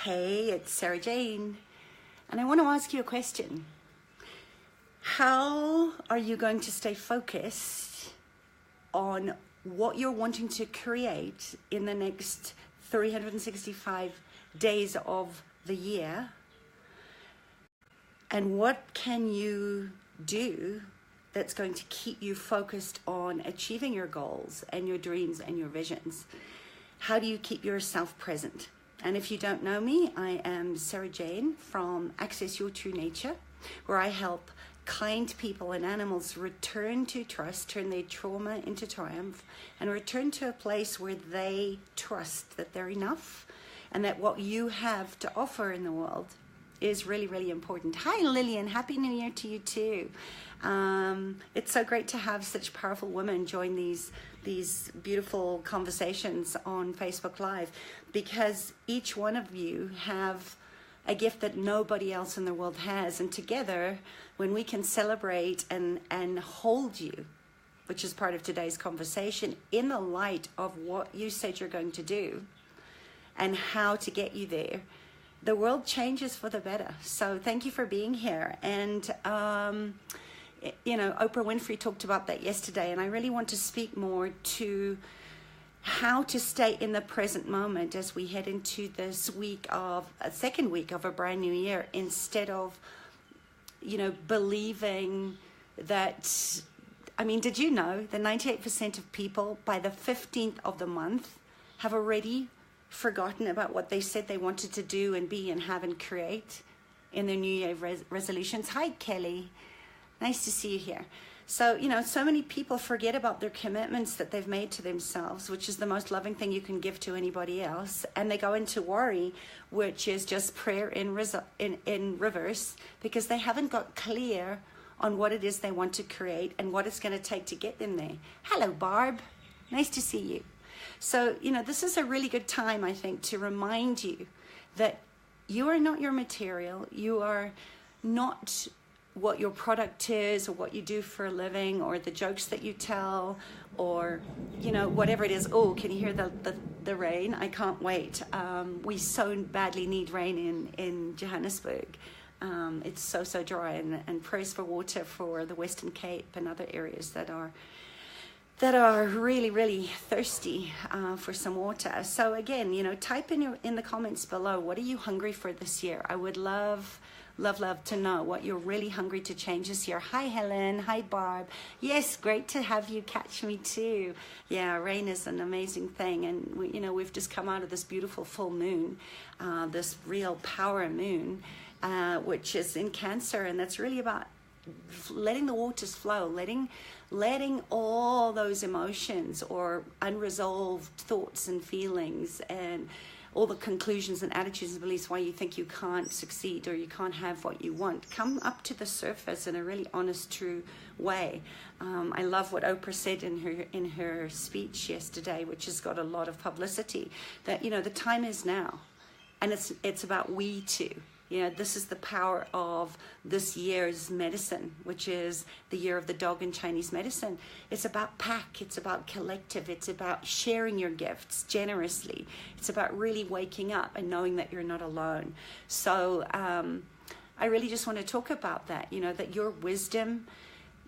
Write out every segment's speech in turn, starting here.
Hey, it's Sarah Jane, and I want to ask you a question. How are you going to stay focused on what you're wanting to create in the next 365 days of the year? And what can you do that's going to keep you focused on achieving your goals and your dreams and your visions? How do you keep yourself present? And if you don't know me, I am Sarah Jane from Access Your True Nature, where I help kind people and animals return to trust, turn their trauma into triumph, and return to a place where they trust that they're enough and that what you have to offer in the world is really, really important. Hi, Lillian. Happy New Year to you too. It's so great to have such powerful women join these beautiful conversations on Facebook Live, because each one of you have a gift that nobody else in the world has. And together, when we can celebrate and hold you, which is part of today's conversation, in the light of what you said you're going to do and how to get you there, the world changes for the better. So thank you for being here. And you know, Oprah Winfrey talked about that yesterday, and I really want to speak more to how to stay in the present moment as we head into this second week of a brand new year, instead of, you know, believing that, I mean, did you know that 98% of people by the 15th of the month have already forgotten about what they said they wanted to do and be and have and create in their New Year resolutions? Hi, Kelly. Nice to see you here. So, you know, so many people forget about their commitments that they've made to themselves, which is the most loving thing you can give to anybody else. And they go into worry, which is just prayer in reverse, because they haven't got clear on what it is they want to create and what it's going to take to get them there. Hello, Barb. Nice to see you. So, you know, this is a really good time, I think, to remind you that you are not your material. You are not what your product is, or what you do for a living, or the jokes that you tell, or, you know, whatever it is. Oh, can you hear the rain? I can't wait. We so badly need rain in Johannesburg. It's so dry, and prayers for water for the Western Cape and other areas that are really, really thirsty for some water. So again, you know, type in the comments below, what are you hungry for this year? I would love to know what you're really hungry to change this year. Hi, Helen. Hi, Barb. Yes, great to have you catch me too. Yeah, rain is an amazing thing. And, we've just come out of this beautiful full moon, this real power moon, which is in Cancer. And that's really about letting the waters flow, letting all those emotions or unresolved thoughts and feelings and all the conclusions and attitudes and beliefs why you think you can't succeed or you can't have what you want come up to the surface in a really honest, true way. I love what Oprah said in her speech yesterday, which has got a lot of publicity, that, the time is now, and it's about we too. This is the power of this year's medicine, which is the year of the dog in Chinese medicine. It's about pack, it's about collective, it's about sharing your gifts generously. It's about really waking up and knowing that you're not alone. So I really just want to talk about that, that your wisdom,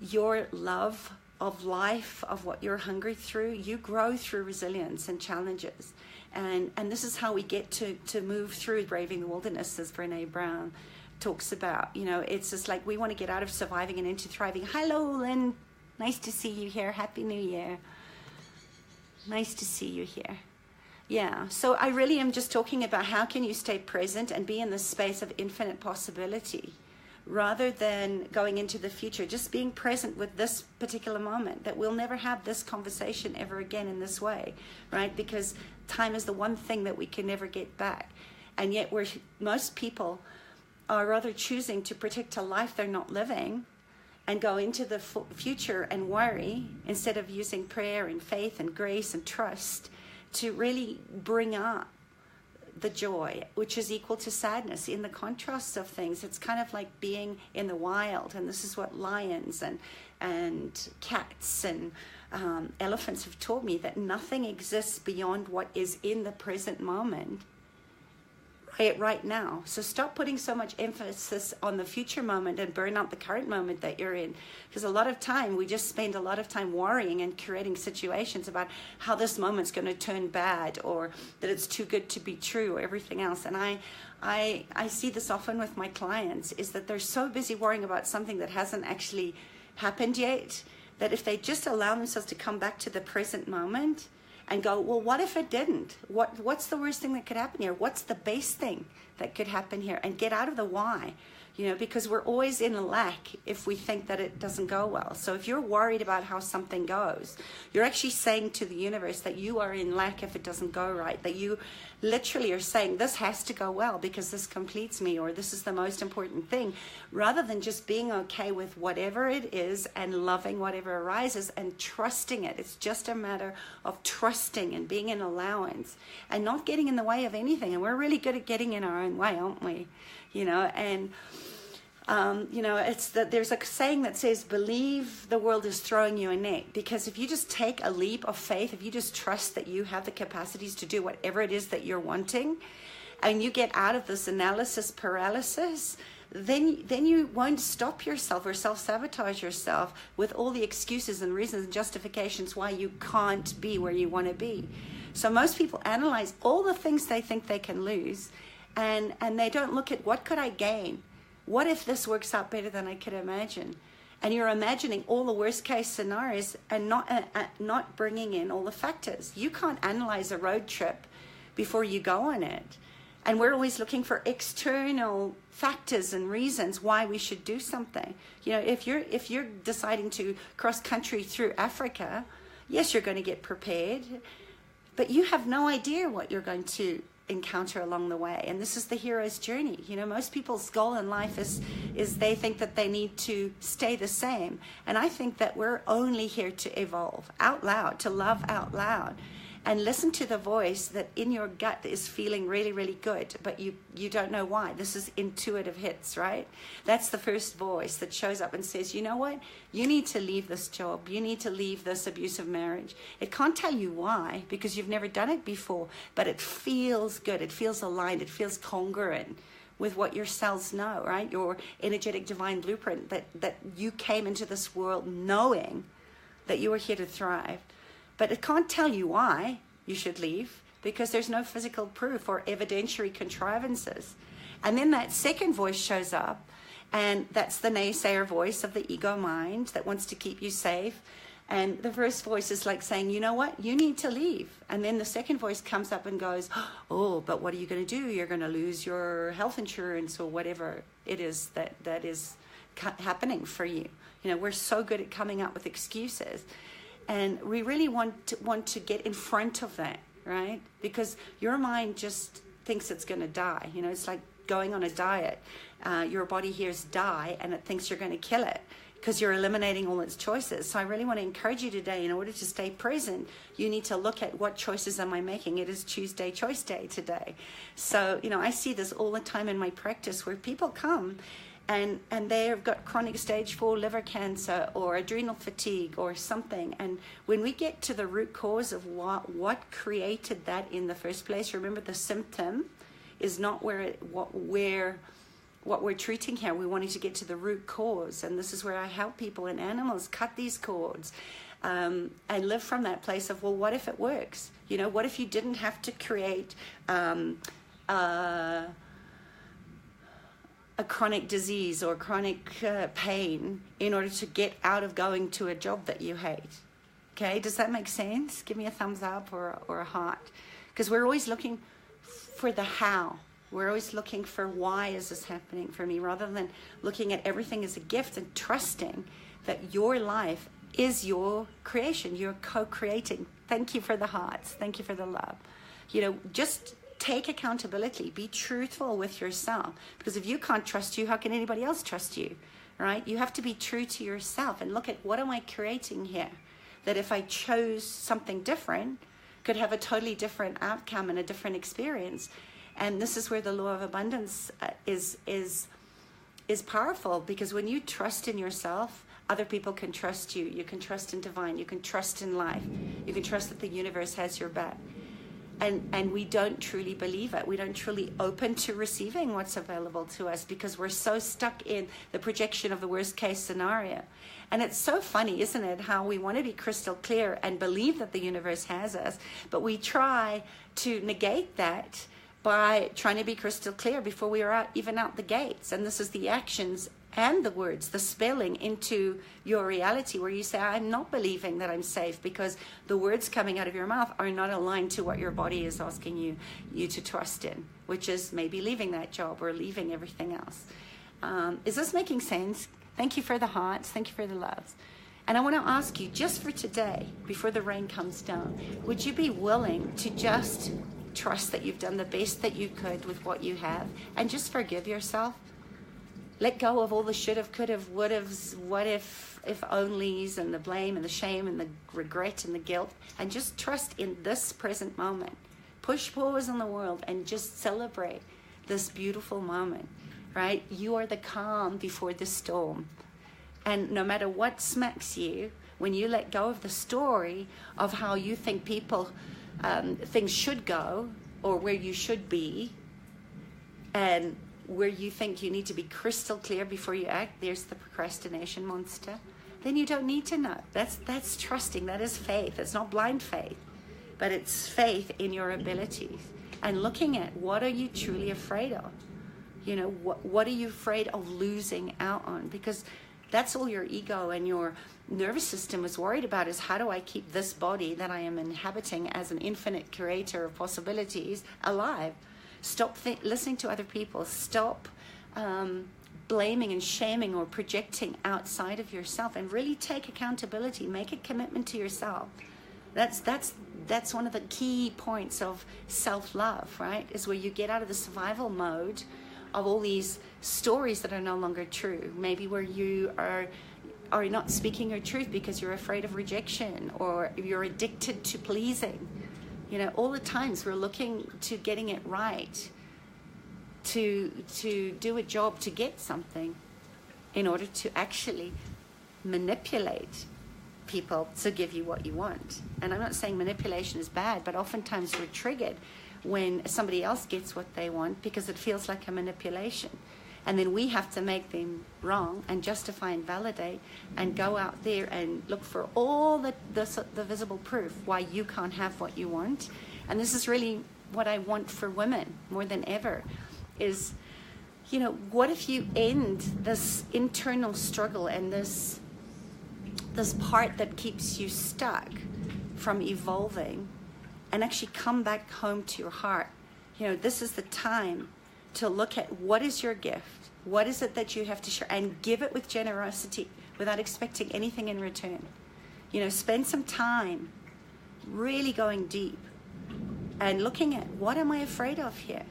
your love of life, of what you're hungry through, you grow through resilience and challenges. And this is how we get to move through braving the wilderness, as Brené Brown talks about. It's just like we want to get out of surviving and into thriving. Hello, Lynn. Nice to see you here. Happy New Year. Nice to see you here. Yeah, so I really am just talking about how can you stay present and be in the space of infinite possibility, rather than going into the future, just being present with this particular moment, that we'll never have this conversation ever again in this way, right? Because time is the one thing that we can never get back. And yet most people are rather choosing to protect a life they're not living and go into the future and worry, instead of using prayer and faith and grace and trust to really bring up the joy, which is equal to sadness. In the contrast of things, it's kind of like being in the wild, and this is what lions and cats and elephants have taught me, that nothing exists beyond what is in the present moment it right now. So stop putting so much emphasis on the future moment and burn out the current moment that you're in. Because a lot of time, we just spend a lot of time worrying and creating situations about how this moment's going to turn bad, or that it's too good to be true, or everything else. And I see this often with my clients, is that they're so busy worrying about something that hasn't actually happened yet, that if they just allow themselves to come back to the present moment and go, well, what if it didn't? What's the worst thing that could happen here? What's the base thing that could happen here? And get out of the why, because we're always in a lack if we think that it doesn't go well. So if you're worried about how something goes, you're actually saying to the universe that you are in lack if it doesn't go right, that you literally are saying, this has to go well because this completes me, or this is the most important thing, rather than just being okay with whatever it is and loving whatever arises and trusting it. It's just a matter of trusting and being in allowance and not getting in the way of anything. And we're really good at getting in our own way, aren't we? It's that there's a saying that says, believe the world is throwing you a net. Because if you just take a leap of faith, if you just trust that you have the capacities to do whatever it is that you're wanting, and you get out of this analysis paralysis, then you won't stop yourself or self-sabotage yourself with all the excuses and reasons and justifications why you can't be where you want to be. So most people analyze all the things they think they can lose, and they don't look at, what could I gain? What if this works out better than I could imagine? And you're imagining all the worst case scenarios and not bringing in all the factors. You can't analyze a road trip before you go on it. And we're always looking for external factors and reasons why we should do something. If you're deciding to cross country through Africa, yes, you're going to get prepared, but you have no idea what you're going to encounter along the way. And this is the hero's journey. Most people's goal in life is they think that they need to stay the same. And I think that we're only here to evolve out loud, to love out loud, and listen to the voice that in your gut is feeling really, really good, but you don't know why. This is intuitive hits, right? That's the first voice that shows up and says, you know what? You need to leave this job. You need to leave this abusive marriage. It can't tell you why, because you've never done it before, but it feels good. It feels aligned. It feels congruent with what your cells know, right? Your energetic divine blueprint, that you came into this world knowing that you were here to thrive. But it can't tell you why you should leave, because there's no physical proof or evidentiary contrivances. And then that second voice shows up, and that's the naysayer voice of the ego mind that wants to keep you safe. And the first voice is like saying, you know what, you need to leave. And then the second voice comes up and goes, oh, but what are you going to do? You're going to lose your health insurance or whatever it is that is happening for you. We're so good at coming up with excuses. And we really want to get in front of that, right? Because your mind just thinks it's going to die. It's like going on a diet. Your body hears die and it thinks you're going to kill it because you're eliminating all its choices. So I really want to encourage you today, in order to stay present, you need to look at, what choices am I making? It is Tuesday Choice Day today. So, I see this all the time in my practice where people come and they've got chronic stage 4 liver cancer or adrenal fatigue or something. And when we get to the root cause of what created that in the first place, remember, the symptom is not what we're treating here. We're wanting to get to the root cause. And this is where I help people and animals cut these cords and live from that place of, well, what if it works? What if you didn't have to create a chronic disease or chronic pain in order to get out of going to a job that you hate? Okay, does that make sense? Give me a thumbs up or a heart. Because we're always looking for the how. We're always looking for, why is this happening for me, rather than looking at everything as a gift and trusting that your life is your creation. You're co-creating. Thank you for the hearts. Thank you for the love. Just take accountability. Be truthful with yourself. Because if you can't trust you, how can anybody else trust you, right? You have to be true to yourself and look at, what am I creating here? That if I chose something different, could have a totally different outcome and a different experience. And this is where the law of abundance is powerful, because when you trust in yourself, other people can trust you. You can trust in divine. You can trust in life. You can trust that the universe has your back. and we don't truly believe it. We don't truly open to receiving what's available to us because we're so stuck in the projection of the worst case scenario. And it's so funny, isn't it, how we want to be crystal clear and believe that the universe has us, but we try to negate that by trying to be crystal clear before we are even out the gates. And this is the actions and the words, the spelling into your reality, where you say, I'm not believing that I'm safe, because the words coming out of your mouth are not aligned to what your body is asking you to trust in, which is maybe leaving that job or leaving everything else. Is this making sense? Thank you for the hearts. Thank you for the loves. And I want to ask you, just for today, before the rain comes down, would you be willing to just trust that you've done the best that you could with what you have, and just forgive yourself? Let go of all the should have, could have, would have, what if onlys, and the blame and the shame and the regret and the guilt, and just trust in this present moment. Push pause on the world and just celebrate this beautiful moment, right? You are the calm before the storm. And no matter what smacks you, when you let go of the story of how you think things should go, or where you should be, and where you think you need to be crystal clear before you act, there's the procrastination monster. Then you don't need to know. That's trusting. That is faith. It's not blind faith, but it's faith in your abilities, and looking at what are you truly afraid of. You know, what are you afraid of losing out on? Because that's all your ego and your nervous system is worried about, is how do I keep this body that I am inhabiting as an infinite curator of possibilities alive? Stop listening to other people. Stop blaming and shaming or projecting outside of yourself, and really take accountability. Make a commitment to yourself. That's one of the key points of self-love, right? Is where you get out of the survival mode of all these stories that are no longer true. Maybe where you are not speaking your truth because you're afraid of rejection, or you're addicted to pleasing. You know, all the times we're looking to getting it right, to do a job, to get something, in order to actually manipulate people to give you what you want. And I'm not saying manipulation is bad, but oftentimes we're triggered when somebody else gets what they want because it feels like a manipulation. And then we have to make them wrong and justify and validate, and go out there and look for all the visible proof why you can't have what you want. And this is really what I want for women more than ever, is, you know, what if you end this internal struggle and this part that keeps you stuck from evolving, and actually come back home to your heart. You know, this is the time to look at what is your gift, what is it that you have to share, and give it with generosity without expecting anything in return. You know, spend some time really going deep and looking at, what am I afraid of here?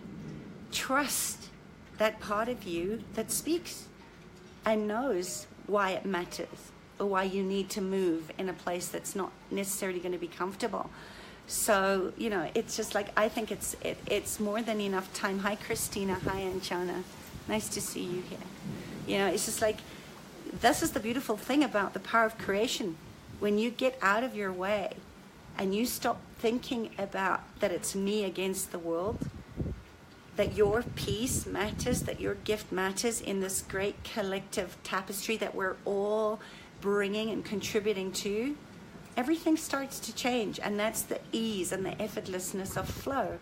Trust that part of you that speaks and knows why it matters, or why you need to move in a place that's not necessarily going to be comfortable. So, you know, it's just like, I think it's more than enough time. Hi, Christina. Hi, Anjana. Nice to see you here. You know, it's just like, this is the beautiful thing about the power of creation. When you get out of your way and you stop thinking about that it's me against the world, that your piece matters, that your gift matters in this great collective tapestry that we're all bringing and contributing to, everything starts to change. And that's the ease and the effortlessness of flow,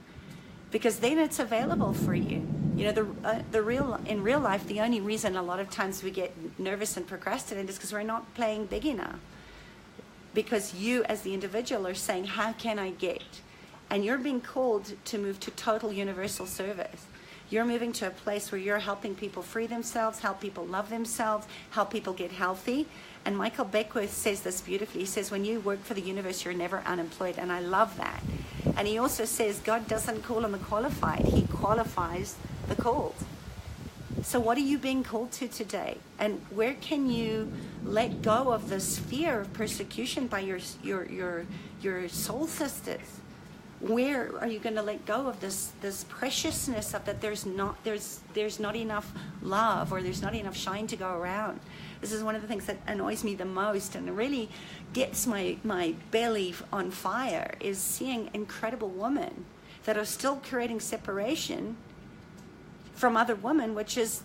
because then it's available for you. You know, in real life, the only reason a lot of times we get nervous and procrastinate is because we're not playing big enough. Because you as the individual are saying, how can I get? And you're being called to move to total universal service. You're moving to a place where you're helping people free themselves, help people love themselves, help people get healthy. And Michael Beckwith says this beautifully. He says, when you work for the universe, you're never unemployed. And I love that. And he also says, God doesn't call on the qualified. He qualifies the called. So what are you being called to today? And where can you let go of this fear of persecution by your soul sisters? Where are you going to let go of this preciousness of that there's not enough love, or there's not enough shine to go around? This is one of the things that annoys me the most, and it really gets my belly on fire, is seeing incredible women that are still creating separation from other women, which is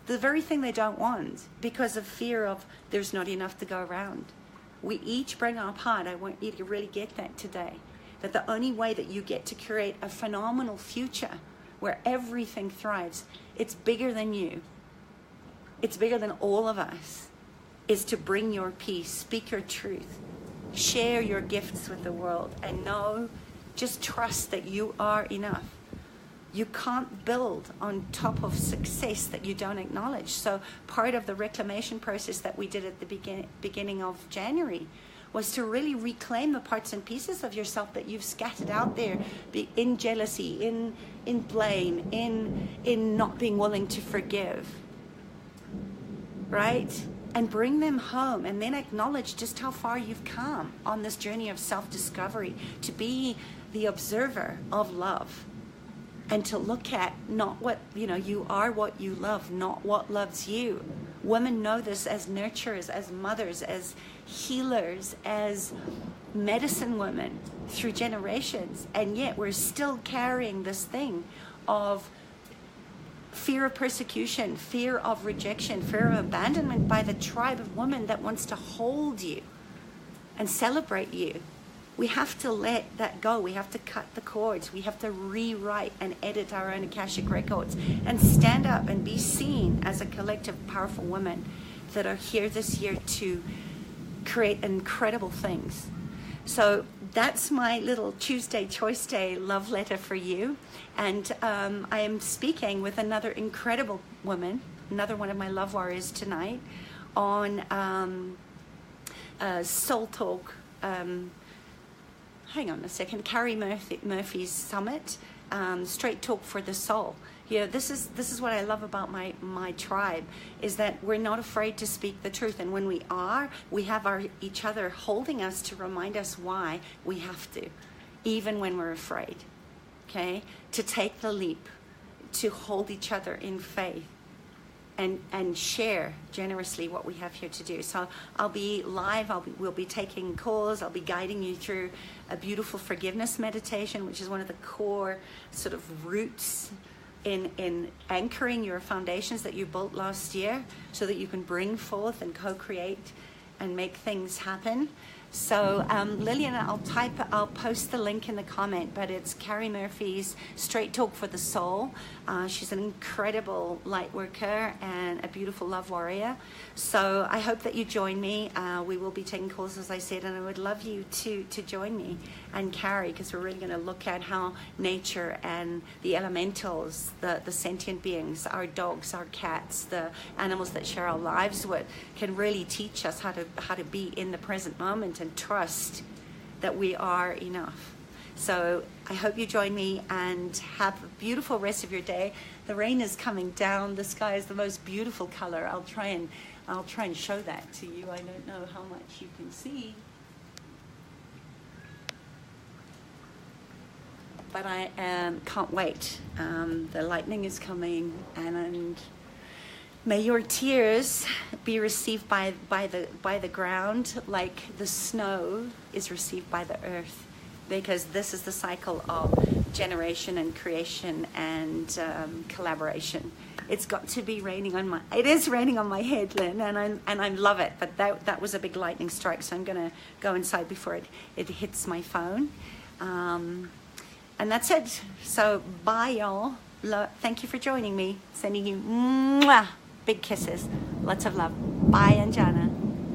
the very thing they don't want, because of fear of there's not enough to go around. We each bring our part. I want you to really get that today, that the only way that you get to create a phenomenal future where everything thrives, it's bigger than you, it's bigger than all of us, is to bring your peace, speak your truth, share your gifts with the world, and just trust that you are enough. You can't build on top of success that you don't acknowledge. So part of the reclamation process that we did at the beginning of January was to really reclaim the parts and pieces of yourself that you've scattered out there in jealousy, in blame, in not being willing to forgive, right? And bring them home, and then acknowledge just how far you've come on this journey of self-discovery, to be the observer of love, and to look at not what, you are what you love, not what loves you. Women know this as nurturers, as mothers, as healers, as medicine women through generations, and yet we're still carrying this thing of fear of persecution, fear of rejection, fear of abandonment by the tribe of women that wants to hold you and celebrate you. We have to let that go. We have to cut the cords. We have to rewrite and edit our own Akashic records and stand up and be seen as a collective powerful women that are here this year to create incredible things. So that's my little Tuesday Choice Day love letter for you. And I am speaking with another incredible woman, another one of my love warriors tonight, on Soul Talk. Hang on a second. Carrie Murphy's Summit, Straight Talk for the Soul. This is what I love about my tribe, is that we're not afraid to speak the truth, and when we have each other holding us to remind us why we have to, even when we're afraid. Okay, to take the leap, to hold each other in faith, and share generously what we have here to do. So I'll be live. We'll be taking calls. I'll be guiding you through a beautiful forgiveness meditation, which is one of the core sort of roots in anchoring your foundations that you built last year, so that you can bring forth and co-create and make things happen. So Lillian, I'll post the link in the comment, but it's Carrie Murphy's Straight Talk for the Soul. She's an incredible light worker and a beautiful love warrior. So I hope that you join me. We will be taking calls, as I said, and I would love you to join me and Carrie, because we're really going to look at how nature and the elementals, the sentient beings, our dogs, our cats, the animals that share our lives with, can really teach us how to be in the present moment and trust that we are enough. So I hope you join me, and have a beautiful rest of your day. The rain is coming down. The sky is the most beautiful color. I'll try and show that to you. I don't know how much you can see, but I can't wait. The lightning is coming, and may your tears be received by the ground like the snow is received by the earth, because this is the cycle of generation and creation and collaboration. It's got to be raining on my. It is raining on my head, Lynn, and I love it. But that was a big lightning strike, so I'm gonna go inside before it hits my phone. And that's it. So bye, y'all. Thank you for joining me. Sending you big kisses. Lots of love. Bye, Anjana.